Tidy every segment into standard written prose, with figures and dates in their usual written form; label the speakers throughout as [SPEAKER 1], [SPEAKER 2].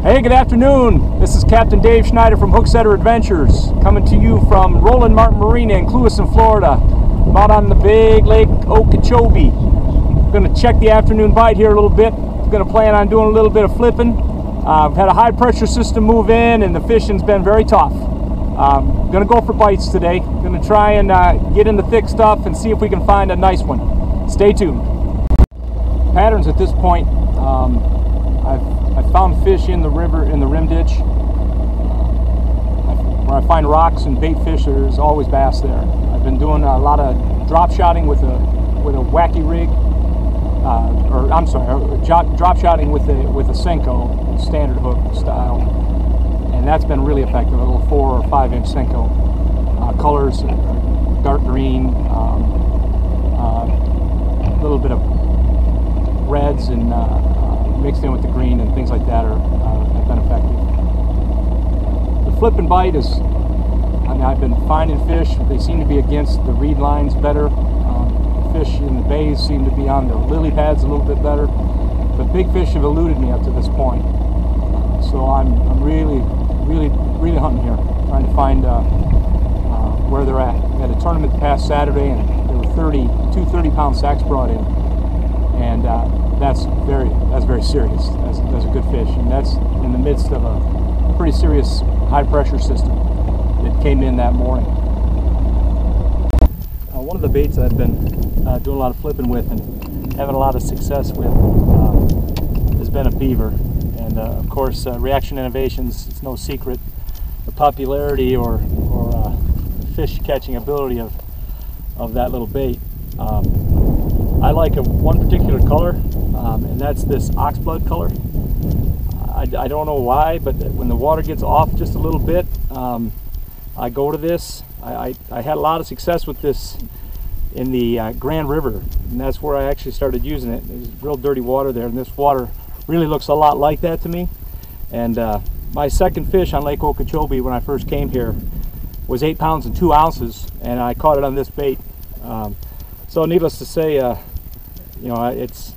[SPEAKER 1] Hey, good afternoon. This is Captain Dave Schneider from Hooksetter Adventures, coming to you from Roland Martin Marina in Clewiston, Florida. I'm out on the big lake Okeechobee. I'm going to check the afternoon bite here a little bit. I'm going to plan on doing a little bit of flipping. I've had a high pressure system move in and the fishing's been very tough. I'm going to go for bites today. I'm going to try and get in the thick stuff and see if we can find a nice one. Stay tuned. Patterns at this point, I've found fish in the river, in the rim ditch. Where I find rocks and bait fish, there's always bass there. I've been doing a lot of drop shotting with a wacky rig, drop shotting with a Senko standard hook style, and that's been really effective. A little 4 or 5 inch Senko. Colors, dark green, a little bit of reds and mixed in with the green and things like that have been effective. The flip and bite is, I've been finding fish. They seem to be against the reed lines better. Fish in the bays seem to be on the lily pads a little bit better. But big fish have eluded me up to this point. So I'm really hunting here, trying to find where they're at. We had a tournament past Saturday and there were 2 30-pound sacks brought in. And that's very serious. That's a good fish, and that's in the midst of a pretty serious high pressure system that came in that morning. One of the baits I've been doing a lot of flipping with and having a lot of success with has been a beaver, and of course Reaction Innovations, it's no secret the popularity or fish catching ability of that little bait. I like one particular color, and that's this oxblood color. I don't know why, but when the water gets off just a little bit, I go to this. I had a lot of success with this in the Grand River, and that's where I actually started using it. There's real dirty water there, and this water really looks a lot like that to me. And my second fish on Lake Okeechobee when I first came here was 8 pounds and 2 ounces, and I caught it on this bait. So needless to say, it's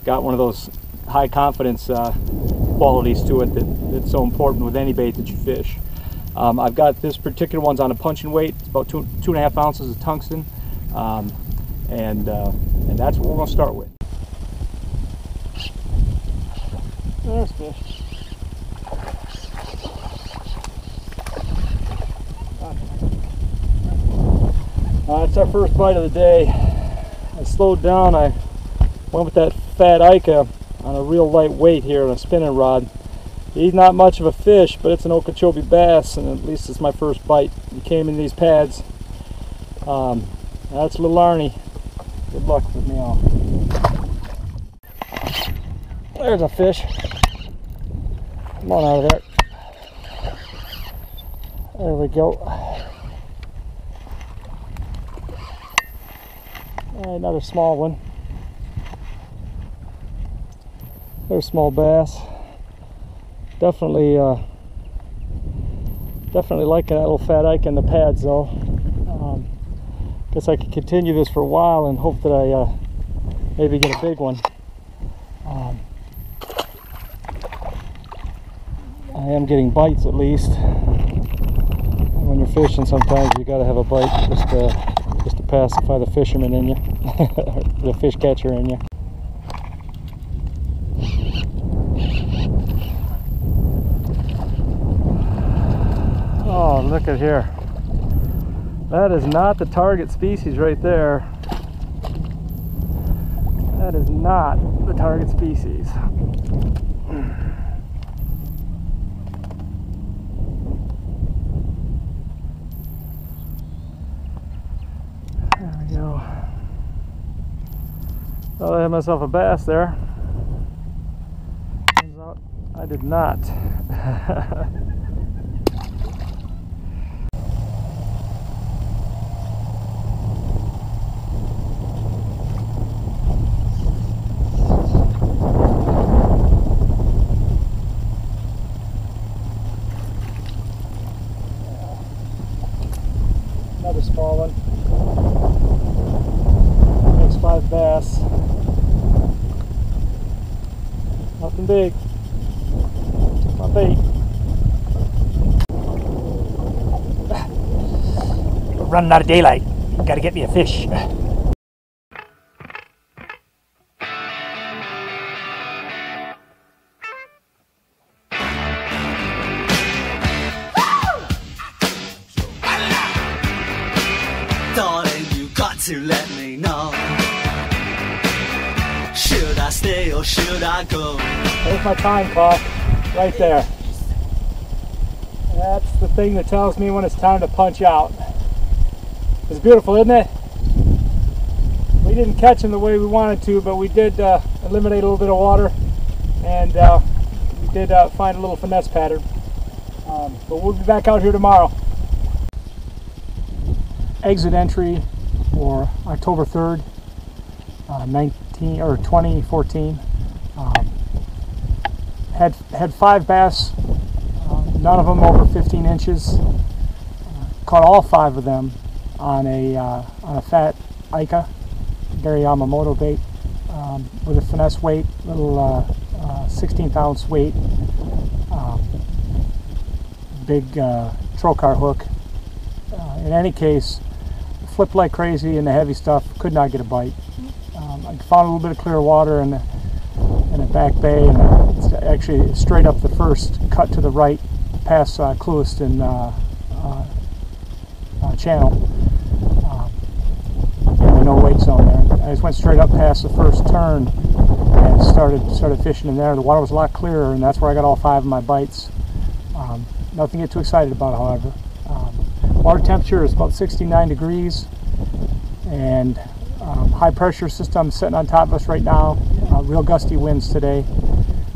[SPEAKER 1] got one of those high confidence qualities to it that's so important with any bait that you fish. I've got this particular one's on a punching weight. It's about 2.5 ounces of tungsten, and that's what we're going to start with. There's fish. It's our first bite of the day. I slowed down. I went with that fat Ica on a real light weight here on a spinning rod. He's not much of a fish, but it's an Okeechobee bass, and at least it's my first bite. He came in these pads. That's little Arnie. Good luck with me all. There's a fish. Come on out of there. There we go. Another small one. There's small bass. Definitely liking that little fat Ike in the pads though. Guess I could continue this for a while and hope that I maybe get a big one. I am getting bites at least. When you're fishing, sometimes you got to have a bite just to pacify the fisherman in you, the fish catcher in you. Oh, look at here. That is not the target species right there. That is not the target species. There we go. Thought I had myself a bass there. Turns out I did not. Another small one. Next 5 bass. Nothing big. About bait.
[SPEAKER 2] We're running out of daylight. Gotta get me a fish.
[SPEAKER 3] Darling, you got to let me know. Should I stay or should I go?
[SPEAKER 1] There's my time clock, right there. That's the thing that tells me when it's time to punch out. It's beautiful, isn't it? We didn't catch him the way we wanted to, but we did eliminate a little bit of water, and we did find a little finesse pattern. But we'll be back out here tomorrow. Exit entry for October 3rd, 2014. Had 5 bass, none of them over 15 inches. Caught all 5 of them on a fat Ica, Gary Yamamoto bait, with a finesse weight, little 16th ounce weight, big trocar hook. In any case, flipped like crazy in the heavy stuff, could not get a bite. I found a little bit of clear water in a back bay, and it's actually straight up the first cut to the right past Clewiston channel. No weight zone there. I just went straight up past the first turn and started fishing in there. The water was a lot clearer, and that's where I got all 5 of my bites. Nothing to get too excited about, however. Water temperature is about 69 degrees, and high pressure system sitting on top of us right now. Real gusty winds today.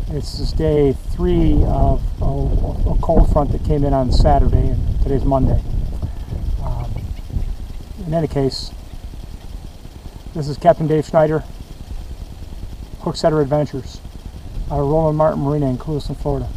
[SPEAKER 1] This is day 3 of a cold front that came in on Saturday, and today's Monday. In any case, this is Captain Dave Schneider, Hooksetter Adventures, out of Roland Martin Marina in Clewiston, Florida.